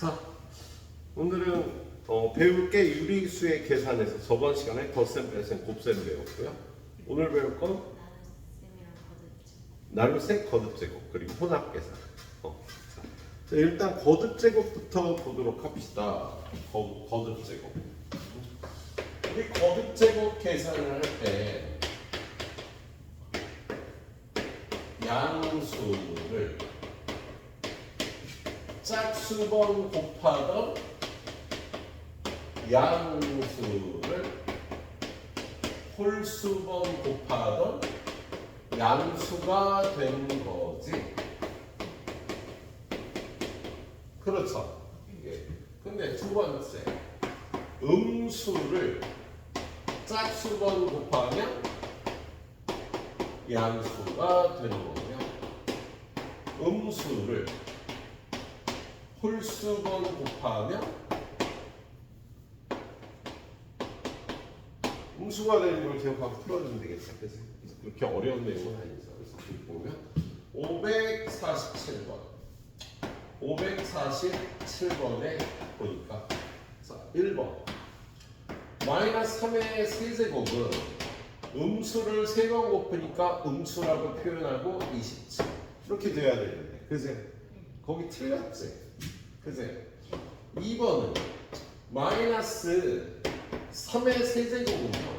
자, 오늘은 배울 게 유리수의 계산에서 저번 시간에 덧셈, 뺄셈, 곱셈 배웠고요. 오늘 배울 건 나눗셈, 거듭제곱, 그리고 혼합계산. 자, 일단 거듭제곱부터 보도록 합시다. 거듭제곱. 우리 거듭제곱 계산을 할 때 양수를 짝수번 곱하던 양수를 홀수번 곱하던 양수가 된 거지. 그렇죠. 예. 근데 두 번째, 음수를 짝수번 곱하면 양수가 되는 거고요. 음수를 홀수번 곱하면 음수가 되는 걸 기억하고 풀어주면 되겠죠. 그래서 그렇게 어려운 내용은 아니죠. 그래서 여기 보면 547번에 보니까 자, 1번 마이너스 3의 세제곱은 음수를 3번 곱으니까 음수라고 표현하고 27 이렇게 돼야 되는데 그제? 거기 틀렸지? 그제? 2번은 마이너스 3의 세제곱은요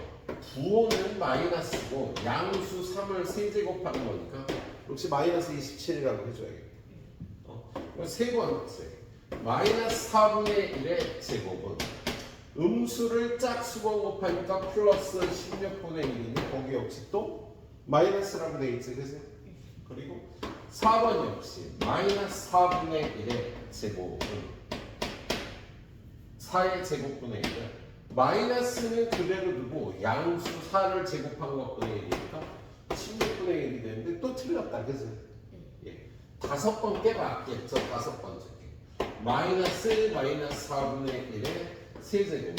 부호는 마이너스고 양수 3을 세제곱하는 거니까 역시 마이너스 27이라고 해줘야겠다. 세 번째 마이너스 4분의 1의 제곱은 음수를 짝수번 곱하니까 플러스 16분의 1이니 거기 역시 또 마이너스라고 되어 있지. 그리고 4번 역시 마이너스 4분의 1의 제곱은 4의 제곱분의 1은 마이너스는 그대로 두고 양수 4를 제곱한 것분의 1이니까 16분의 1이 되는데 또 틀렸다. 그죠? 예. 5번 깨봤겠죠. 5번째 게 마이너스 4분의 1의 세제곱은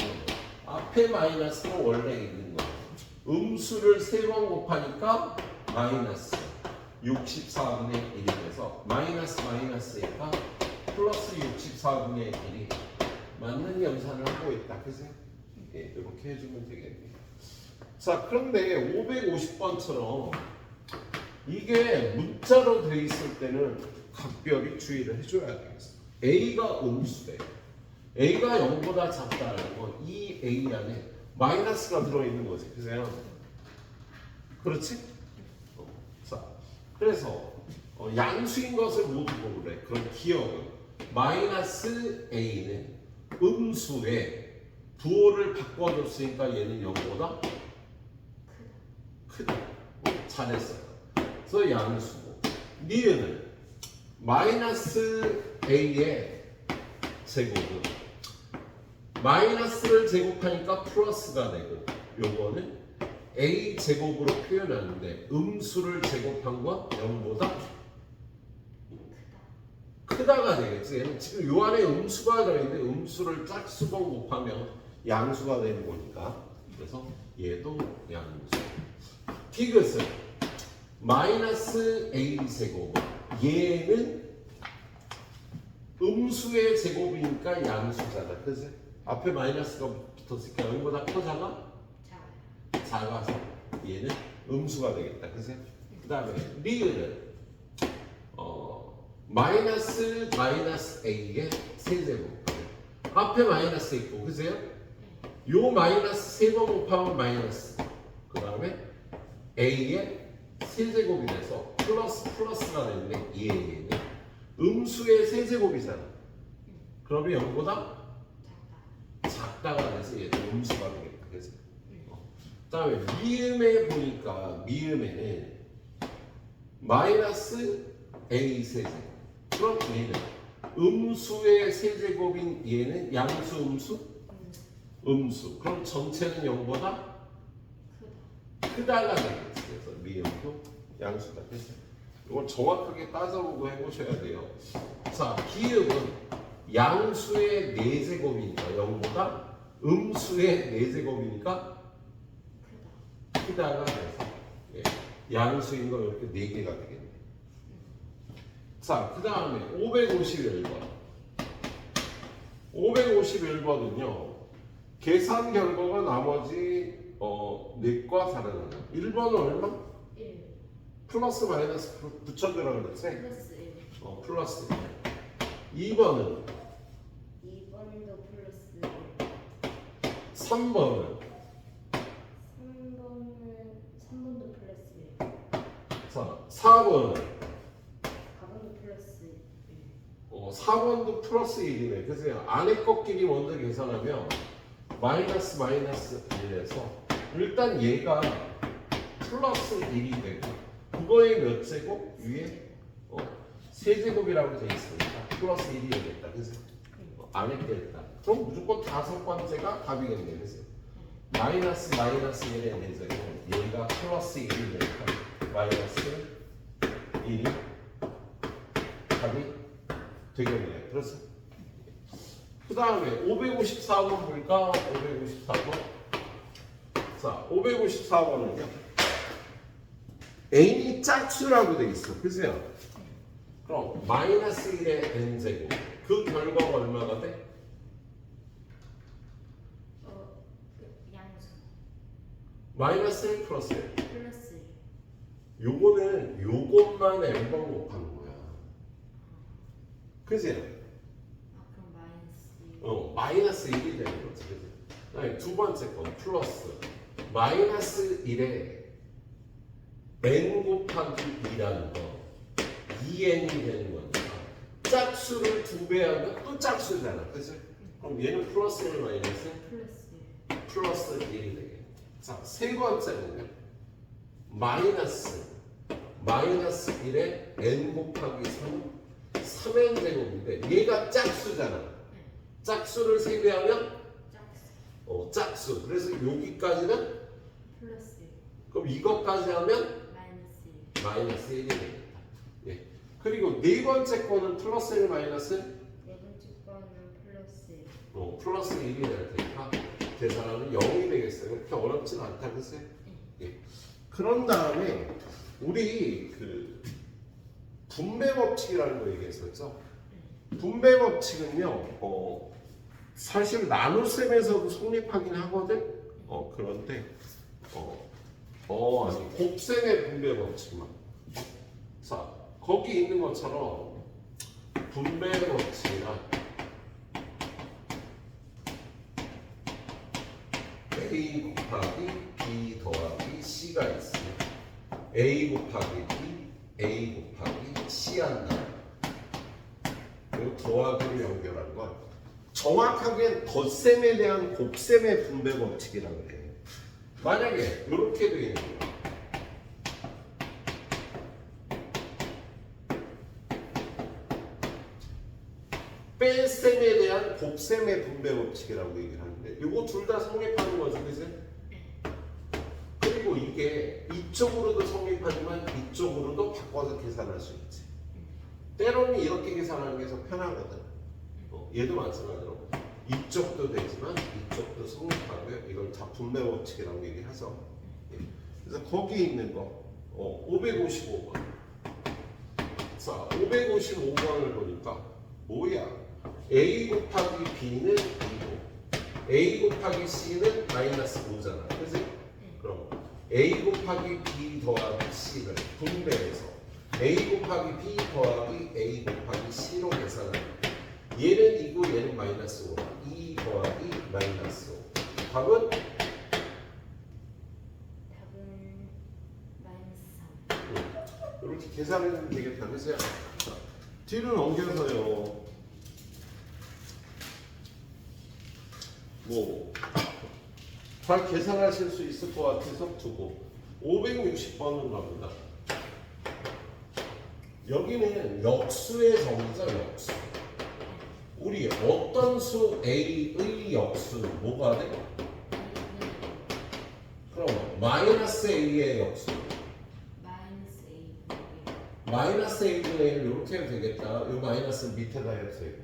앞에 마이너스는 원래 있는 거예요. 음수를 3번 곱하니까 마이너스 64분의 1이 돼서 마이너스니까 플러스 64분의 1이 맞는 연산을 하고 있다. 그죠? 예, 이렇게 해주면 되겠네요. 자, 그런데 550번처럼 이게 문자로 돼 있을 때는 각별히 주의를 해줘야 되겠어. A가 음수래. A가 0보다 작다는 건 이 A 안에 마이너스가 들어있는 거지. 그죠? 그렇지? 자, 그래서 양수인 것을 모두 고르래. 그럼 기억은 마이너스 A는 음수에 부호를 바꿔줬으니까 얘는 0보다 크다. 잘했어요. 그래서 양수고 니은은 마이너스 A의 제곱은 마이너스를 제곱하니까 플러스가 되고 요거는 A 제곱으로 표현하는데 음수를 제곱한 건 0보다 크다가 되겠지. 얘는 지금 요 안에 음수가 들어있는데 음수를 짝수번 곱하면 양수가 되는 거니까 그래서 얘도 양수. 디귿은 마이너스 A 제곱 얘는 음수의 제곱이니까 양수잖아. 그치? 앞에 마이너스가 붙었으니까 0보다 커 작아? 작아서 얘는 음수가 되겠다. 그치? 그 다음에 리을은 마이너스 A의 세제곱 앞에 마이너스 있고 그치? 요 마이너스 3번 곱하면 마이너스 그 다음에 A의 세제곱이 돼서 플러스가 되는데 얘는 음수의 세제곱이잖아. 그러면 0보다 작다가 돼서 얘도 음수가 되겠다. 그래서 그 다음에 미음에 보니까 미음에는 마이너스 A 세제곱 그럼 얘는 음수의 세제곱인 얘는 양수 음수 그럼 전체는 0보다 크다가 되겠지. 그래서 미음도 양수다. 그래서 이걸 정확하게 따져보고 해보셔야 돼요. 자, 기음은 양수의 4제곱이니까 0보다 음수의 4제곱이니까 크다가 돼서 양수인 거 이렇게 4개가 되겠네. 자, 그 다음에 551번 551번은요. 계산 결과가 나머지 넷과 다르다. 1번은 얼마? 1 플러스 마이너스 붙여주라 그랬지? 플러스 1 플러스 2번은 2번도 플러스 1 3번은 3번도 플러스 1 자 4번은 4번도 플러스 1 4번도 플러스 1이네. 그래서 안에 것끼리 먼저 계산하면 마이너스 1에서 일단 얘가 플러스 1이 되고 그거의 몇 제곱? 위에 세제곱이라고 돼 있으니까 플러스 1이 되겠다. 그래서 안에 겠다. 그럼 무조건 다섯 번째가 답이겠네. 그래서 마이너스 1의 4제곱 얘가 플러스 1이 되니까 마이너스 1이 답이 되겠네요. 그래서 그 다음에 554번 볼까? 554번. 자, 554번은요. n이 짝수라고 돼 있어. 그죠? 그럼 마이너스 1의 n제곱. 그 결과가 얼마가 돼? 양수 마이너스 1 플러스 1. 플러스 1 요거는 요것만 n번 곱하는 거야. 그지? 그럼 마이너스 1 마이너스 1이 되는 거지. 그지? 그다음에 두 번째 건 플러스 마이너스 1에 n 곱하기 2라는 거 2n이 되는 거니까 짝수를 2배 하면 또 짝수잖아. 그지? 그럼 얘는 플러스 1 마이너스 플러스 1이 되게. 자, 세 번째는요. 마이너스 1에 n 곱하기 3n 제곱인데 얘가 짝수잖아. 짝수를 3배 하면 짝수. 그래서 여기까지는 플러스 1 그럼 이것까지 하면 마이너스 1 마이너스 1이 되겠다. 예. 그리고 네 번째 거는 플러스 1 마이너스 네 번째 거는 플러스 1 플러스 1이 될 테니까 계산하면 0이 되겠어요. 그렇게 어렵진 않다. 글쎄. 예. 그런 다음에 우리 그 분배 법칙이라는 거 얘기했었죠. 분배 법칙은요. 사실 나눗셈에서도 성립하긴 하거든. 그런데 아니 곱셈의 분배 법칙만. 자, 거기 있는 것처럼 분배 법칙이나 A 곱하기 B 더하기 C가 있으면 A 곱하기 B, A 곱하기 C 한다. 그리고 더하기를 연결한 건 정확하게 덧셈에 대한 곱셈의 분배 법칙이라고 그래요. 만약에 이렇게 되어 있는 거예요. 뺄셈에 대한 곱셈의 분배 법칙이라고 얘기를 하는데 이거 둘 다 성립하는 거죠. 그치? 그리고 이게 이쪽으로도 성립하지만 이쪽으로도 바꿔서 계산할 수 있지. 때로는 이렇게 계산하는 게 더 편하거든. 얘도 마찬가지로 이쪽도 되지만 이쪽도 성립하고요. 이걸 다 분배 법칙이라고 얘기하죠. 그래서 거기 있는 거 555번. 자, 555번을 보니까 뭐야? A 곱하기 B는 2고 A 곱하기 C는 마이너스 5잖아. 그치? 그럼 A 곱하기 B 더하기 C를 분배해서 A 곱하기 B 더하기 A 곱하기 C로 계산하면 얘는 2고 얘는 마이너스 5. 2 더하기 마이너스 5. 답은? 마이너스 3 이렇게 계산해주면 되겠다. 그치? 뒤로 넘겨서요. 잘 계산하실 수 있을 것 같아서 두고 560번으로 갑니다. 여기는 역수의 정의죠. 역수. 우리 어떤 수 A의 역수는 뭐가 돼? 그럼 마이너스 A의 역수. 마이너스 A분의 1 이렇게 해도 되겠다. 이 마이너스 밑에다 해도 되고.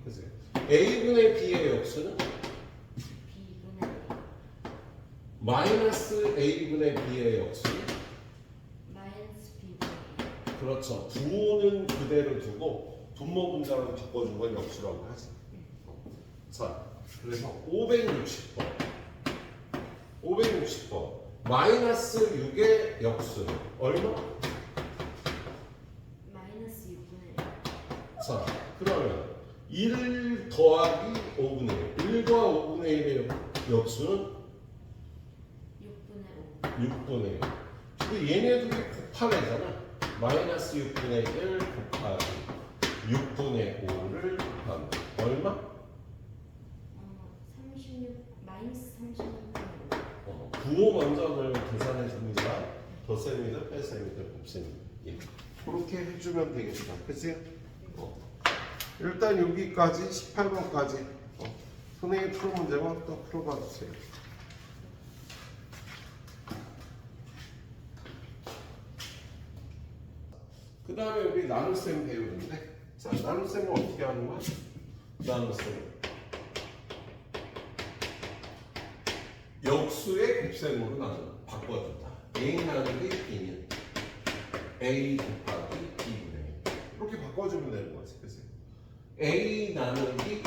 그치? A분의 B의 역수는? 마이너스 A분의 B의 역수는? 마이너스 B 그렇죠. 부호는 그대로 두고 분모 분자로 바꿔준 걸 역수라고 하지. 자, 그래서 560번. 560번. 마이너스 6의 역수는 얼마? 마이너스 6분의 자, 그러면 1 더하기 5분의 1. 1과 5분의 1의 역수는 6분의 5. 6분의 1. 근데 얘네들이 곱하래잖아. 마이너스 6분의 1 곱하기 6분의 5를 곱하면 얼마? 36 마이너스 36분의 부호 먼저 계산해 줍니다. 덧셈이든 뺄셈이든 곱셈이든. 예. 그렇게 해주면 되겠다. 그치? 일단 여기까지 18번까지 선생님 풀 문제만 또 풀어봐 주세요. 그 다음에 우리 나눗셈 배우는데, 자, 나눗셈은 어떻게 하는 거야? 나눗셈 역수의 곱셈으로 바꿔준다. A 나누기 B는 A 곱하기 B분의 이렇게 바꿔주면 되는 거지. 그치? A 나누기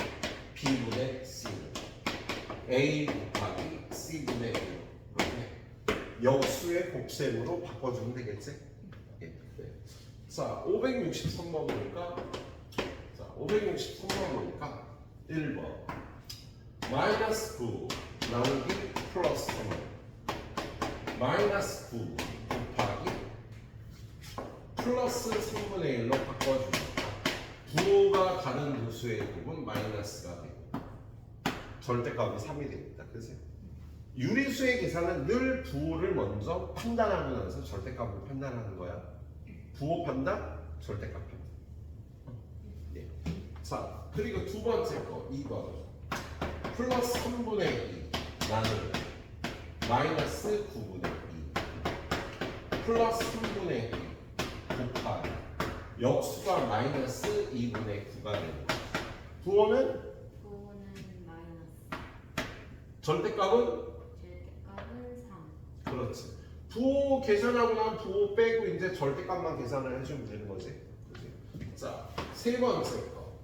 B분의 C는 A 곱하기 C분의 1 이렇게 역수의 곱셈으로 바꿔주면 되겠지? 예. 네. 자, 563번 보니까 1번 마이너스 9 나누기 플러스 3 마이너스 9 곱하기 플러스 3분의 1로 바꿔줍니다. 부호가 다른 누수의 곱은 마이너스가 되고 절대값은 3이 됩니다. 그치? 유리수의 계산은 늘 부호를 먼저 판단하면서 절대값을 판단하는 거야. 부호 판단, 절대값 판단. 네. 자, 그리고 두 번째 거 2번 플러스 3분의 2 나누기 마이너스 9분의 2 플러스 3분의 2 곱하기 역수가 마이너스 2분의 9가 되는 거야. 부호는 마이너스. 절대값은? 절대값은 3. 그렇지. 부호 계산하고 나면 부호 빼고 이제 절대값만 계산을 해주면 되는 거지. 그치? 자, 세 번째 거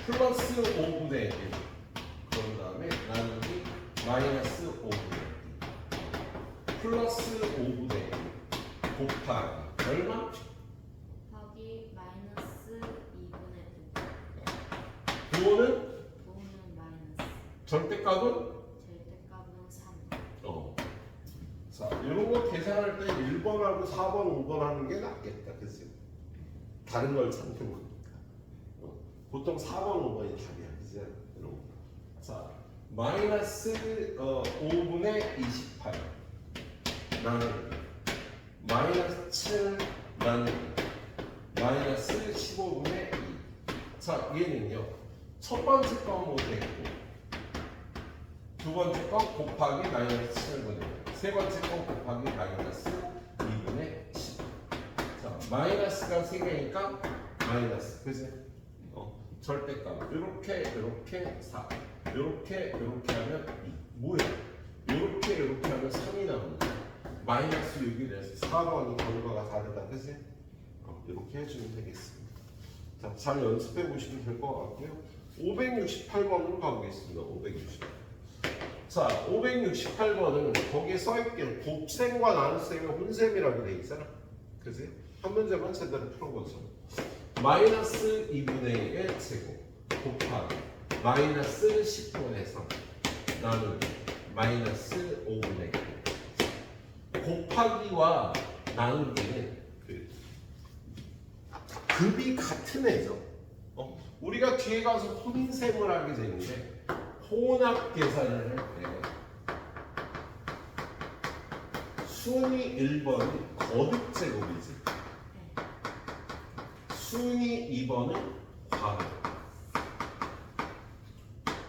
플러스 5분의 1 그런 다음에 나누기 마이너스 5분의 1 플러스 5분의 1 곱하기 얼마? 곱하기 마이너스 2분의 5. 부호는? 부호는 마이너스. 절대값은? 절대값은 3. 자, 이런 거 계산할 때 1번하고 4번, 5번 하는 게 낫겠다. 그치? 다른 걸 찾는 거니까. 보통 4번, 5번이 답이야. 그치? 이런 거. 자, 마이너스 5분의 28 나누기 마이너스 7 나누기 마이너스 15분의 2. 자, 얘는요. 첫 번째 건 못했고 두 번째 건 곱하기 마이너스 7분의 1. 세 번째 건 곱하기 마이너스 2분의 10. 자, 마이너스가 3개니까 마이너스. 그지? 절대값. 이렇게 4. 이렇게 하면 2. 뭐야? 이렇게 하면 3이 나옵니다. 마이너스 6이 돼서 4번이 결과가 다르다. 그지? 이렇게 해주면 되겠습니다. 자, 잘 연습해 보시면 될 것 같고요. 568번으로 가보겠습니다. 568. 자, 568번은 거기에 써있길 곱셈과 나눗셈이 혼셈이라고 돼 있잖아. 그지? 한 문제만 제대로 풀어보죠. 마이너스 2분의 1의 제곱 곱하기 마이너스 10분의 3 나누기 마이너스 5분의 1. 곱하기와 나누기는 급이 같은 애죠. 우리가 뒤에 가서 혼셈을 하게 되는데 혼합 계산을 할 때 순위 1번이 거듭 제곱이지. 순위 2번은 괄호.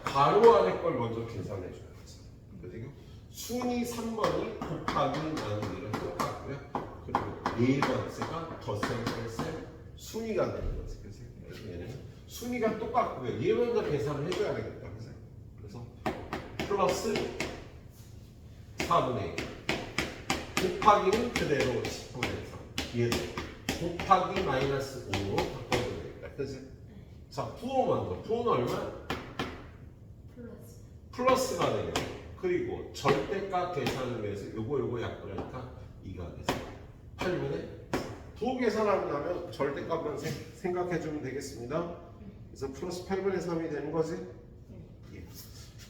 괄호 안에 걸 먼저 계산해 줘야지. 그리고 순위 3번이 곱하기 나누기는 똑같고요. 그리고 네 번째가 덧셈, 뺄셈, 순위가 되는 거지. 그래서 얘는 순위가 똑같고요. 얘 먼저 계산을 해줘야 되겠다. 그래서 플러스 4분의 1 곱하기는 그대로 10분의 3 얘도 곱하기 마이너스 5로 바꿔줘야 되겠다. 그치? 자, 부호 먼저. 부호는 얼마? 플러스가 되겠죠. 그리고 절대값 계산을 위해서 요거 약분하니까 2가 돼서 8분의 두 계산하고 나면 절대값만 생각해주면 되겠습니다. 그래서 플러스 8분의 3이 되는 거지. 예.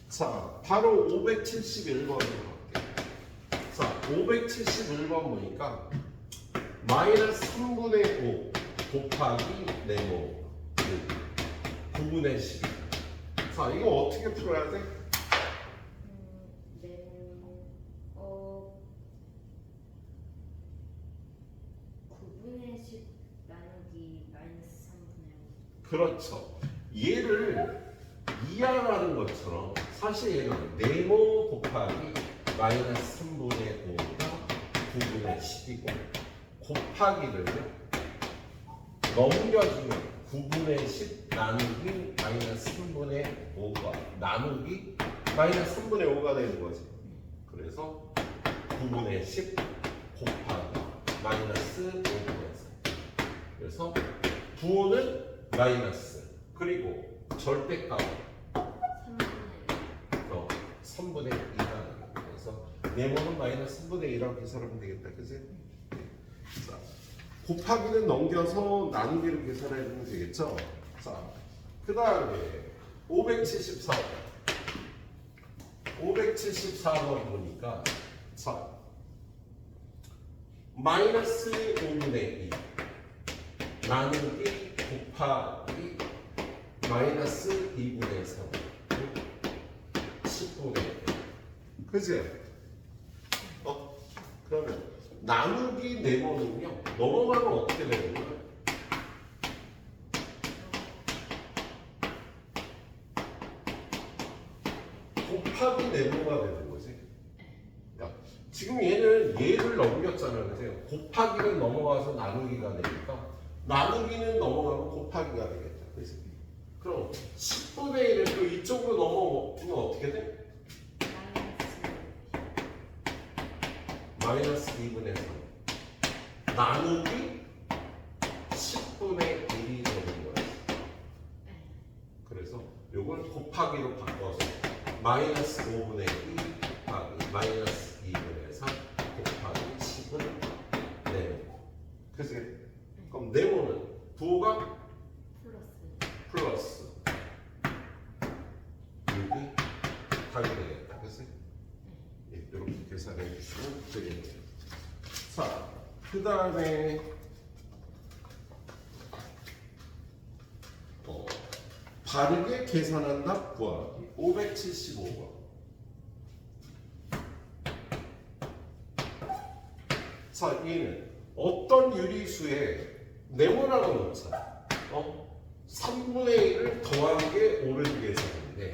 자, 바로 571번으로 갈게요. 자, 571번 보니까 마이너스 3분의 5 곱하기 네모 9분의 10. 자, 이거 어떻게 풀어야 돼? 네모 9분의 10 나누기 마이너스 3분의 5. 그렇죠. 얘를 이항하는 것처럼 사실 얘는 네모 곱하기 마이너스 3분의 5가 9분의 10이고 곱하기를 넘겨주면 9분의 10 나누기 마이너스 3분의 5가 나누기 마이너스 3분의 5가 되는 거지. 그래서 9분의 10 곱하기 마이너스 5분의 4. 그래서 부호는 마이너스 그리고 절대값 3분의 2가 되겠다. 그래서 네모는 마이너스 3분의 2라고 계산하면 되겠다. 그치? 자, 곱하기는 넘겨서 나누기를 계산해 주면 되겠죠? 자, 그 다음에 574번. 574번 보니까 자, 마이너스 5분의 2 나누기 곱하기 마이너스 2분의 3 10분의 1. 그치? 그러면 나누기 네모는요 넘어가면 어떻게 되는 거예요? 곱하기 네모가 되는 거지. 야, 지금 얘를 넘겼잖아요. 그래서 곱하기는 넘어가서 나누기가 되니까 나누기는 넘어가면 곱하기가 되겠다. 그래서 그럼 10분의 1을 또 이쪽으로 넘어오면 어떻게 돼? 마이너스 2분의 3 나누기 10분의 1이 되는 거예요. 그래서 요걸 곱하기로 바꿔서 마이너스 5분의 2 곱하기 마이너스 2분의 3 곱하기 10은 네모. 그래서 그럼 네모는 부호가 플러스 6이 답이 되겠다. 그래서 이렇게 계산해 주시면 되겠네요. 자, 그 다음에 바르게 계산한다 구하기 575번. 자, 얘는 어떤 유리수에 네모라고 놓자. 3분의 1을 더한 게 옳은 계산인데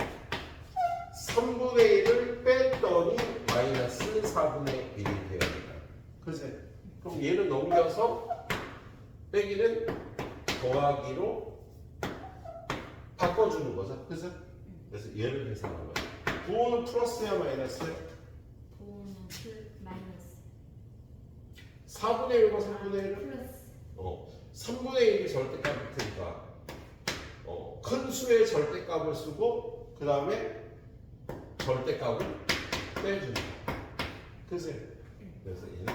3분의 1을 뺐더니 마이너스 4분의 1이 돼야 된다. 그치? 그럼 얘는 넘겨서 빼기는 더하기로 바꿔주는 거죠. 그치? 그래서 얘를 계산한 거야. 부호는 플러스야 마이너스야? 부호는 마이너스 4분의 1과 3분의 1은? 플러스 3분의 1이 절대값일 테니까 큰 수의 절대값을 쓰고 그 다음에 절대값을 빼준다. 그치? 그래서 얘는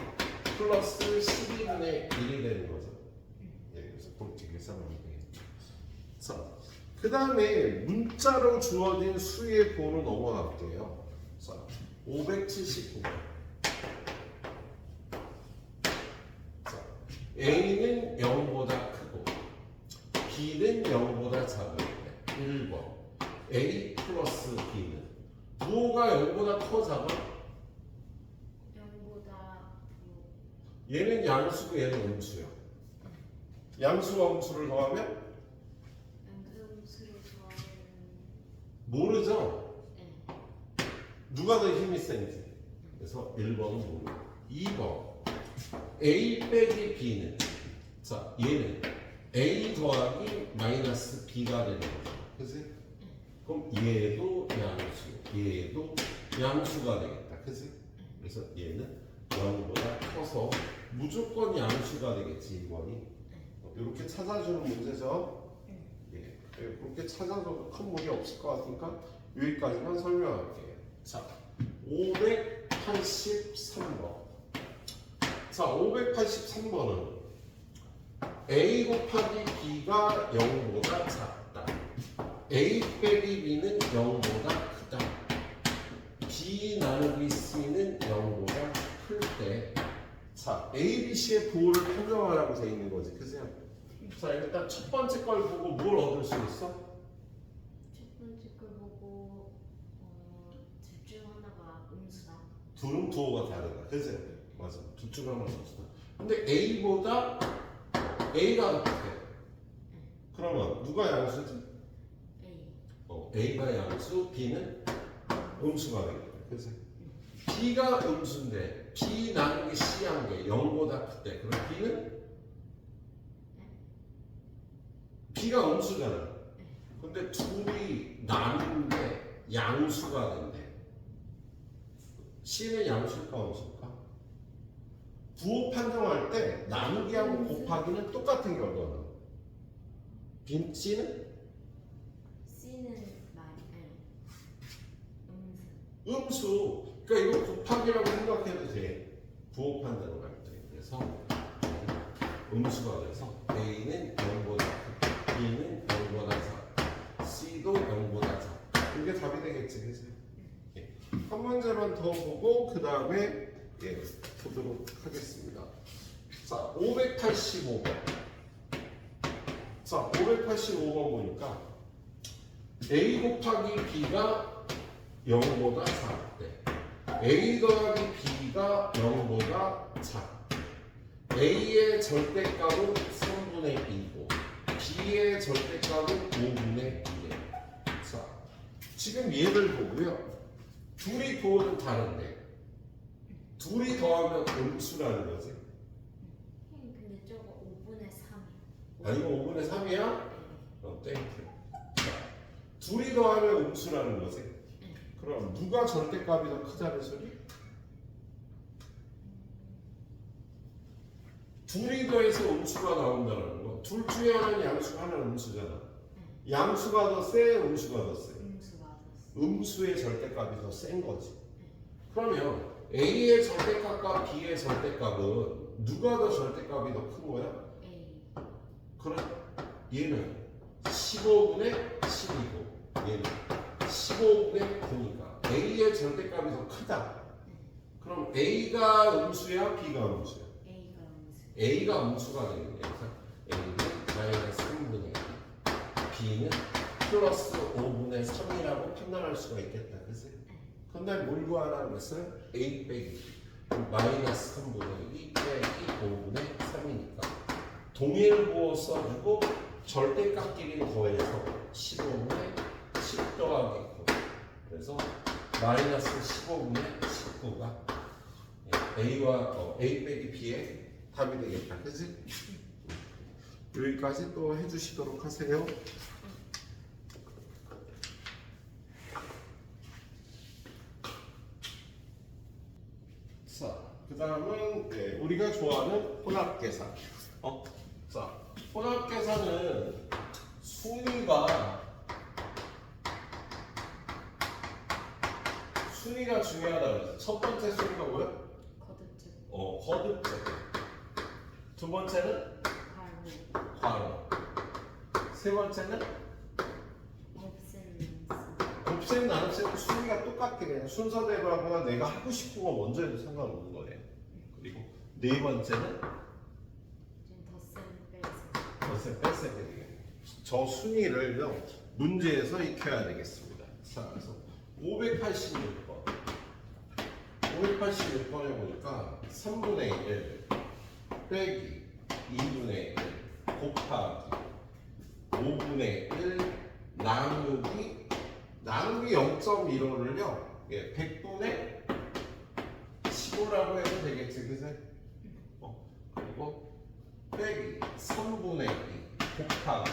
플러스 12분의 1이 되는 거죠. 그래서 그렇게 계산하면 되겠죠. 자, 그 다음에 문자로 주어진 수의 부호로 넘어갈게요. 자, 579번. 자, A는 0보다 크고 B는 0보다 작은데 1번 A 플러스 B는 부호가 0보다 커 작아? 0보다 얘는 양수고 얘는 음수야. 양수와 음수를 더하면 양수를 더하면 모르죠? 네. 누가 더 힘이 센지. 그래서 1번은 모르고 2번 A 빼기 B는 자 얘는 A 더하기 마이너스 B가 되는 거죠. 그치? 그럼 얘도 양수, 얘도 양수가 되겠다. 그치? 그래서 얘는 0보다 커서 무조건 양수가 되겠지. 2번이 이렇게 찾아주는 문제죠. 예, 그렇게 찾아도 큰 무리 없을 것 같으니까 여기까지만 설명할게요. 자, 583번. 자, 583번은 A 곱하기 B가 0보다 작다. A 빼기 B는 0보다 크다. B 나누기 C는 0보다 클 때, 자, A, B, C의 부호를 판정하라고 돼 있는 거지, 그죠? 자, 일단 첫 번째 걸 보고 뭘 얻을 수 있어? 첫 번째 걸 보고 둘 중 하나가 음수다. 둘은 부호가 다르다, 그죠? 맞아, 둘 중 하나가 음수다. 근데 A보다 A가 높대. 그러면 누가 양수지? A. A가 양수, B는 음수가 되겠다, 그죠? B가 음수인데 B 나누기 C 한 게 0보다 크대. 그럼 B는? B가 음수잖아. 근데 둘이 나눈 게 양수가 된대. C는 양수일까 음수일까? 부호 판정할 때 나누기하고 곱하기는 똑같은 결과는. C는? C는 음수. 음수. 그러니까 이거 곱하기라고 생각해도 돼. 부호 판정을 할 때. 그래서 음수가 돼서 A는 0보다 크고 B는 0보다 작고 C도 0보다 작고 이게 답이 되겠지, 그죠? 예. 한 문제만 더 보고 그 다음에 보도록 하겠습니다. 자, 585번. 자, 585번 보니까 A 곱하기 B가 0보다 작대. A 더하기 B가 0보다 작대. A의 절대값은 3분의 2고 B의 절대값은 5분의 2래. 자, 지금 얘를 보고요. 둘이 부호는 다른데 둘이 더하면 음수라는 거지. 근데 저거 5분의 3이야. 아니, 이거 5분의 3이야? 땡큐. 둘이 더하면 음수라는 거지. 그럼 누가 절대값이 더 크다는 소리? 둘이 더해서 음수가 나온다는 거. 둘 중에 하나는 양수가 하나는 음수잖아. 양수가 더 세, 음수가 더 세. 음수가 더 음수의 절대값이 더 센 거지. 그러면 A의 절대값과 B의 절대값은 누가 더 절대값이 더 큰 거야? A. 그럼 얘는 15분의 12고 얘는 15분의 9니까 A의 절대값이 더 크다. 그럼 A가 음수야, B가 음수야? A가 음수. A가 음수가 되는 거야. 그래서 A는 마이너스 3분의 2, B는 플러스 5분의 3이라고 판단할 수가 있겠다. 그치? 근데 뭘 구하라는 것은 A 빼기 마이너스 3분의 2 빼기 5분의 3이니까 동일부호 써주고 절대값끼리 더해서 15분의 10 더하기 9. 그래서 마이너스 15분의 19가 A와 A 빼기 B의 답이 되겠다. 그치? 여기까지 또 해주시도록 하세요. 자, 그 다음은 우리가 좋아하는 혼합계산. 자, 혼합계산은 순위가 중요하다 그랬어. 첫 번째 순위가 뭐야? 거듭집. 거듭제. 두 번째는 바로. 괄호. 세 번째는 없애는 곱셈 나눗셈은 순위가 똑같아. 그냥 순서대로하거나 내가 하고 싶은 거 먼저 해도 상관없는 거래. 그리고 네 번째는 좀 덧셈 덧셈 뺄셈이 되겠네. 저 순위를요 문제에서 익혀야 되겠습니다. 자, 그래서 586번 586번에 보니까 3분의 1 빼기 2분의 1 곱하기 5분의 1 나누기 0.15를요 100분의 15라고 해도 되겠지, 그새? 그리고 빼기 3분의 2 곱하기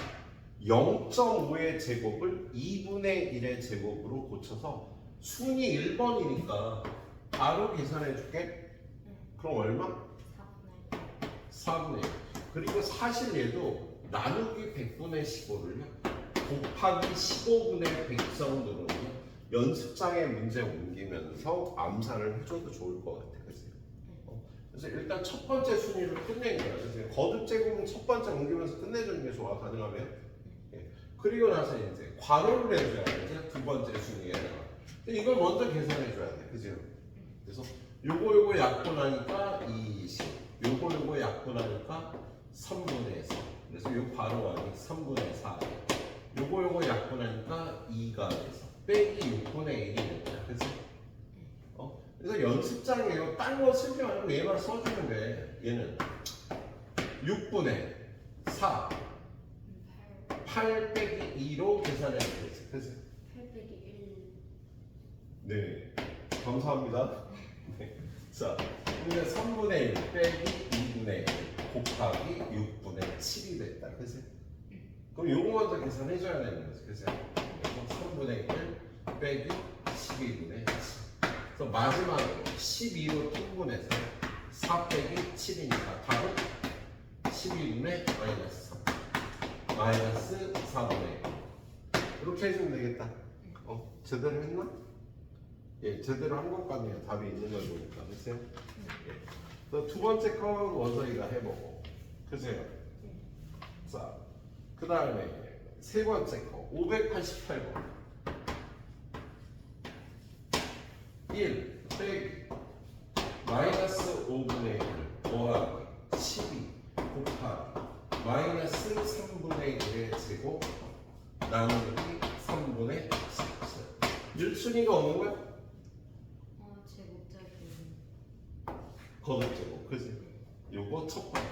0.5의 제곱을 2분의 1의 제곱으로 고쳐서 순위 1번이니까 바로 계산해 줄게. 그럼 얼마? 4분의 1. 그리고 사실 얘도 나누기 100분의 15를요 곱하기 15분의 100 정도로 연습장에 문제 옮기면서 암산을 해줘도 좋을 것 같아. 그치? 그래서 일단 첫 번째 순위를 끝낸 거야. 그래서 거듭 제곱은 첫 번째 옮기면서 끝내주는 게 좋아. 가능하면. 예. 그리고 나서 이제 괄호를 해줘야 돼. 두 번째 순위에다가. 근데 이걸 먼저 계산해줘야 돼. 그죠? 그래서 요거 약분하니까 20. 요거 약분하니까 3분의 4. 그래서 요 괄호가 3분의 4. 요거 약분하니까 2가 돼서 빼기 6분의 1이 된다. 그치? 그래서 연습장이에요. 딴 거 쓰지 말고 얘만 써주면 돼. 얘는 6분의 4 8 빼기 2로 계산해야 되지. 그치? 8 빼기 1. 네. 감사합니다. 네. 자, 근데 3분의 1 빼기 2분의 1 곱하기 6분의 7이 됐다. 그치? 그럼 요거 먼저 계산해줘야 되는 거지. 그치? 그래서 3분의 1 빼기 12분의 7. 그래서 마지막으로 12로 통분해서 4 빼기 7이니까 답은 12분의 마이너스 3 마이너스 4분의 1 이렇게 해주면 되겠다. 제대로 했나? 예, 제대로 한 것 같네요. 답이 있는 걸 보니까. 그치? 예. 두 번째 건 원서이가 해보고. 그치요? 자, 그 다음에 세 번째 거 588번 1 빼기 마이너스 5분의 1 더하기 12 곱하기 마이너스 3분의 1의 제곱 나누기 3분의 17 1순위가 없는 거야? 제곱자리는 거듭 제곱 그지? 요거 첫 번째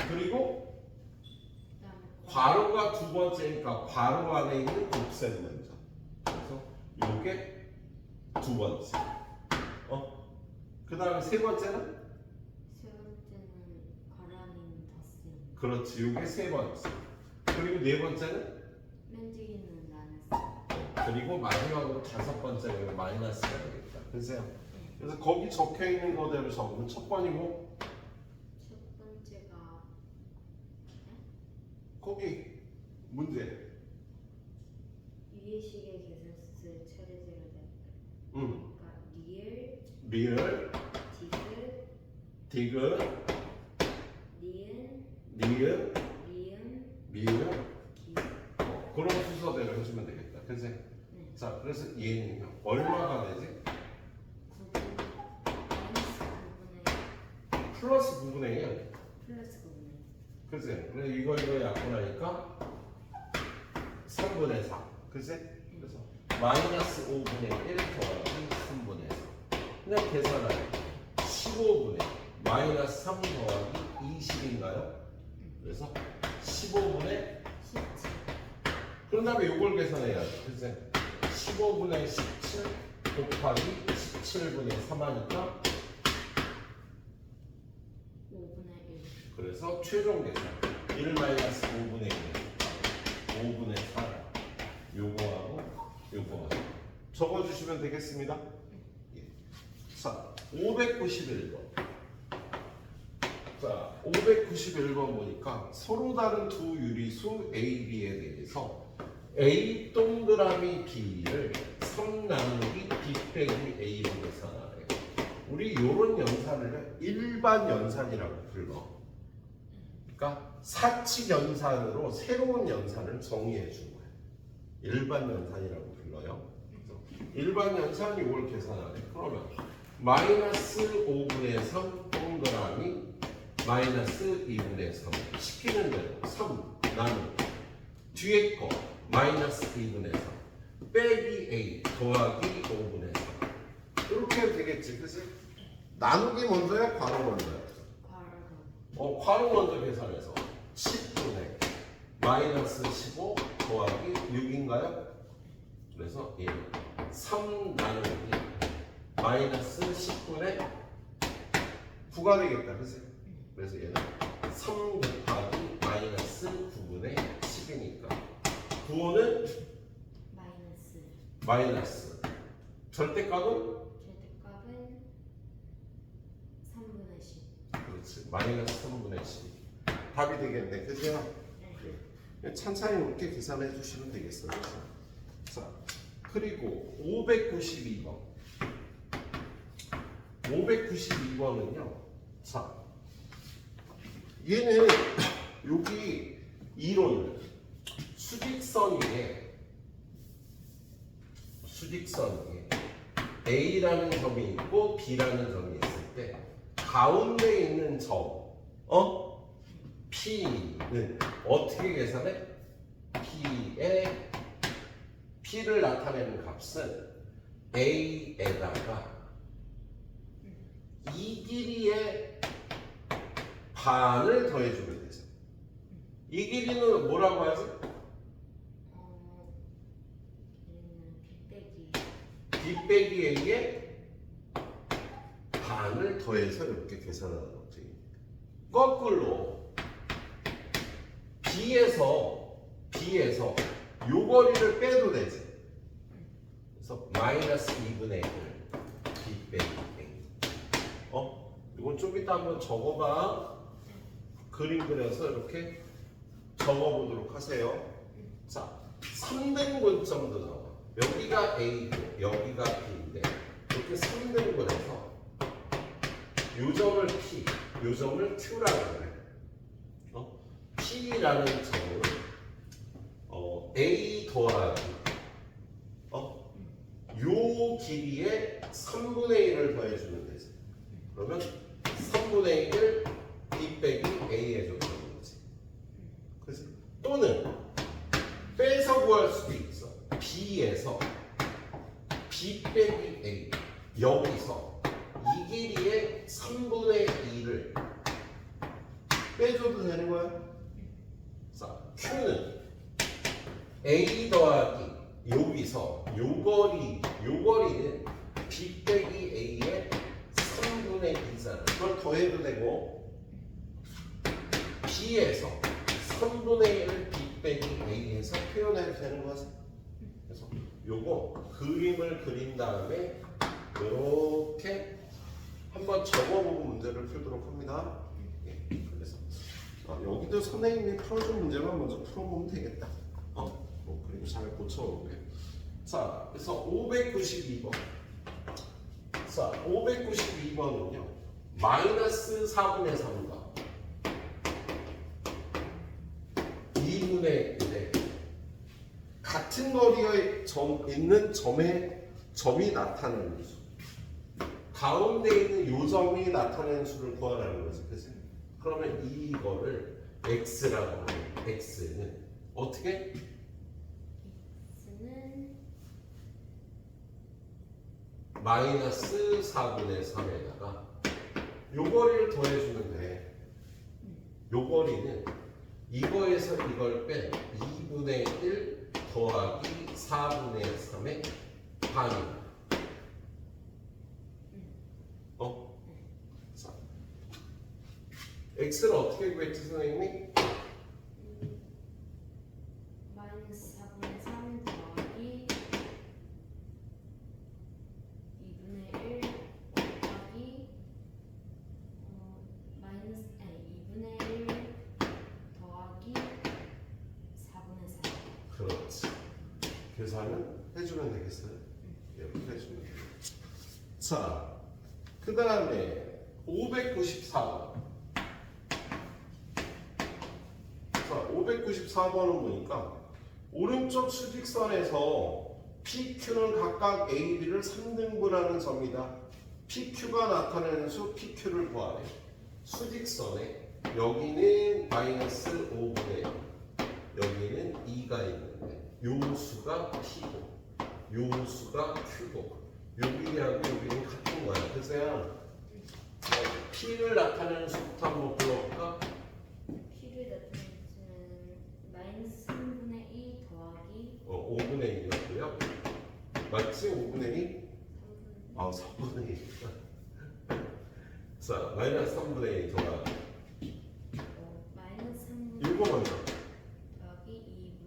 그리고 그다음에 괄호가 두 번째니까 괄호 안에 있는 곱셈 먼저 그래서 요게 두 번째 그 다음에 세 번째는? 세 번째는 가라니는 닷셈. 그렇지 요게 세 번째 그리고 네 번째는? 맨 뒤에는 나눴어. 그리고 마지막으로 다섯 번째가 마이너스가 되겠다 그죠? 그래서 거기 적혀 있는 거대로 적으면 첫 번이고 첫 번째가 거기 문제 위의 식의 계산수 처리제로 된. 응. 그러니까 리을, 리을, 디귿, 디귿, 니은, 니은, 리은, 미은 기. 그런 순서대로 해주면 되겠다 그치? 네. 자 그래서 얘는 얼마가 되지? 9분 마이너스 9분의 플러스 9분의 1 플러스 9분의 그치? 그래서 이거 약분하니까 3분의 4 그치? 그래서 마이너스 5분의 1 더하기 3분의 4 그냥 계산하면 15분의 마이너스 3 더하기 20인가요? 그래서 15분의 17. 그런 다음에 이걸 계산해야죠 그치? 15분의 17 곱하기 17분의 3 하니까 5분의 1. 그래서 최종 계산 1 마이너스 5분의 1 5분의 4 요거하고 요거하고 적어주시면 되겠습니다. 예. 자 591번 자 591번 보니까 서로 다른 두 유리수 A, B에 대해서 A 동그라미 B를 3 나누기 B 빼기 A로 계산하래. 우리 요런 연산을 일반 연산이라고 불러. 그러니까 사칙 연산으로 새로운 연산을 정의해 준 거예요. 일반 연산이라고 불러요. 그래서 일반 연산 이걸 계산하래. 그러면 마이너스 5분의 3 동그라미 마이너스 2분의 3 시키는 대로 3 나누기 뒤에 거 마이너스 2분의 3 빼기 A 더하기 5분의 3 이렇게 해도 되겠지 그치? 나누기 먼저야 괄호 먼저야? 괄호. 괄호 먼저 계산해서 10분의 마이너스 15 더하기 6인가요? 그래서 얘는 3 나누기 마이너스 10분의 9가 되겠다 그치? 그래서 얘는 3 곱하기 마이너스 9분의 10이니까 9는 마이너스. 마이너스 절대값은? 절대값은 3분의 10. 그렇지 마이너스 3분의 10 답이 되겠네 그죠? 네. 찬찬히 이렇게 계산해 주시면 되겠어요. 자, 그리고 592번. 592번은요. 자, 얘는 여기 이론을 수직선 위에 A라는 점이 있고 B라는 점이 있을 때 가운데 있는 점, P는 어떻게 계산해? P를 나타내는 값은 A에다가 이 길이의 반을 더해주면 되죠. 이 길이는 뭐라고 하지? 얘는 B 빼기 A의 반을 더해서 이렇게 계산하는 거지. 거꾸로 B에서 요 거리를 빼도 되지. 그래서 마이너스 2분의 1을 B 빼기 A. 이건 좀 이따 한번 적어봐. 그림 그려서 이렇게 적어보도록 하세요. 자, 3등분점도 나와. 여기가 A고 여기가 B인데 이렇게 3등분해서 요 점을 P, 요 점을 Q라고 그래. P라는 점은 A 더하기 요 길이의 3분의 1을 더해주면 되지. 그러면 3분의 1 B 빼기 A 해줘도 되는 거지. 그래서 또는 빼서 구할 수도 있어. B에서 B 빼기 A, 여기서 이 길이의 3분의 2를 빼줘도 되는 거야. 자, Q는 A 더하기 여기서 요 거리는 B 빼기 A의 3분의 2잖아. 그걸 더해도 되고 B에서 3분의 1을 B 빼기 A에서 표현해도 되는 거지. 그래서 요거 그림을 그린 다음에 이렇게 한번 적어보고 문제를 풀도록 합니다. 그래서 여기도 선생님이 풀어준 문제만 먼저 풀어보면 되겠다. 그리고 잘 고쳐오고요. 자, 그래서 592번. 자, 592번은요. 마이너스 4분의 3과 2분의 1에 같은 거리에 있는 점이 나타나는 수. 가운데 있는 요 점이 나타내는 수를 구하라는 거지. 그치? 그러면 이거를 x라고 하면 x는 어떻게? x는 마이너스 4분의 3에다가 요 거리를 더해주면 돼. 요 거리는 이거에서 이걸 뺀 2분의 1 더하기 4분의 3의 반입니다. 자, x를 어떻게 구했지 선생님이? 마이너스 4분의 3 더하기 2분의 1 더하기 마이너스 2분의 1 더하기 4분의 4. 그렇지. 계산은 해주면 되겠어요? 이렇게 해주면 돼요. 자, 그 다음에 594번. 자, 594번은 보니까 오른쪽 수직선에서 PQ는 각각 A, B를 3등분하는 점이다. PQ가 나타내는 수 PQ를 구하래. 수직선에 여기는 마이너스 5분의 1, 여기는 2가 있는데 요 수가 P고 요 수가 Q고 여기하고 여기는 같은 거야. 그래서 P를 나타내는 수부터 한번 불러볼까? P를 나타내는 마이너스 3분의 2 더하기 5분의 2였고요. 맞지? 5분의 2? 3분의 아, 3분의 2. 자, 마이너스 3분의 2 더하기 마이너스 3분의 이거 먼저. 더하기 2분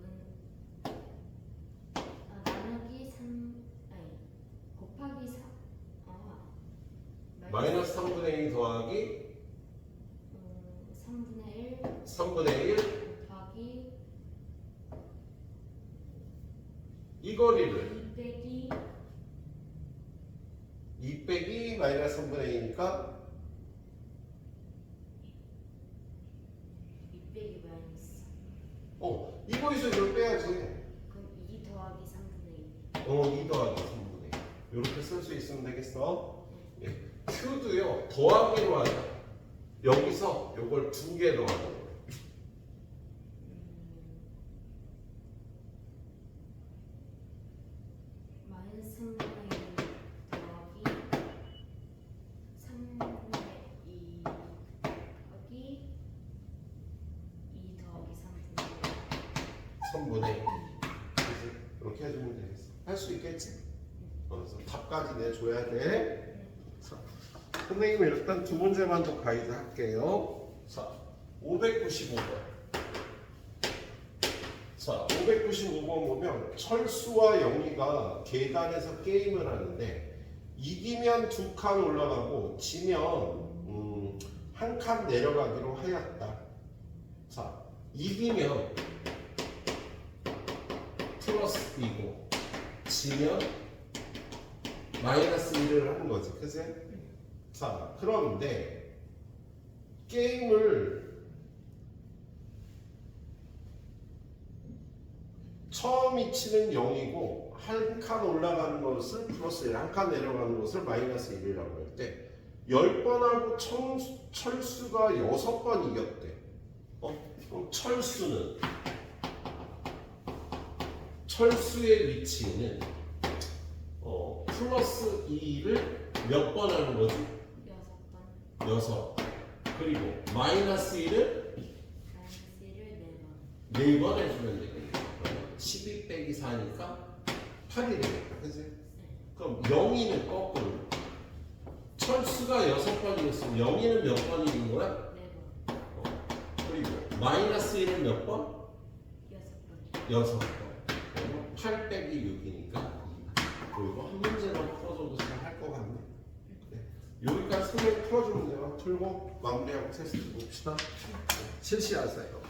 나누기 3 아니 곱하기 4 마이너스 3분의 2 더하기 3분의 1 3분의 1 곱하기 거리를 2 빼기 2 빼기 마이너스 3분의 2니까 2 빼기 마이너스 이거에서 이걸 빼야지. 그럼 2 더하기 3분의 2 더하기 3분의 2 이렇게 쓸 수 있으면 되겠어. 예. q도요 더하기로 하자. 여기서 요걸 2개 더하는 거예요. 마이너스 3분의 2 더하기 3분의 2 더하기 2 더하기 3분의 3분의 2 이렇게 해주면 되겠어. 할 수 있겠지? 그래서 답까지 내줘야 돼. 자, 선생님 일단 두 문제만 더 가이드 할게요. 자, 595번. 자, 595번 보면 철수와 영희가 계단에서 게임을 하는데 이기면 2칸 올라가고 지면 한 칸 내려가기로 하였다. 자, 이기면 플러스 2고 지면 마이너스 1을 하는 거지, 그치? 자, 그런데 게임을 처음 이치는 0이고 한 칸 올라가는 것을 플러스 1, 한 칸 내려가는 것을 마이너스 1이라고 할 때 10번 하고 철수가 6번 이겼대. 그럼 철수의 위치는 플러스 2를 몇 번 하는 거지? 6번 6. 그리고 마이너스 1을 마이너스 1을 4번 4번 해주면 되겠네. 12 빼기 4니까 8이 되겠다. 그치? 그럼 0이는 거꾸로. 철수가 6번이었으면 0이는 몇 번 이긴 거야? 4번 그리고 마이너스 1은 몇 번? 6번 6번. 그리고 8 빼기 6이니까 2. 그리고 한 문제만 풀어줘도 잘 할 것 같네. 그래. 여기까지 선생님 풀어주면 돼요. 풀고 마무리하고 테스트 봅시다. 실시하세요.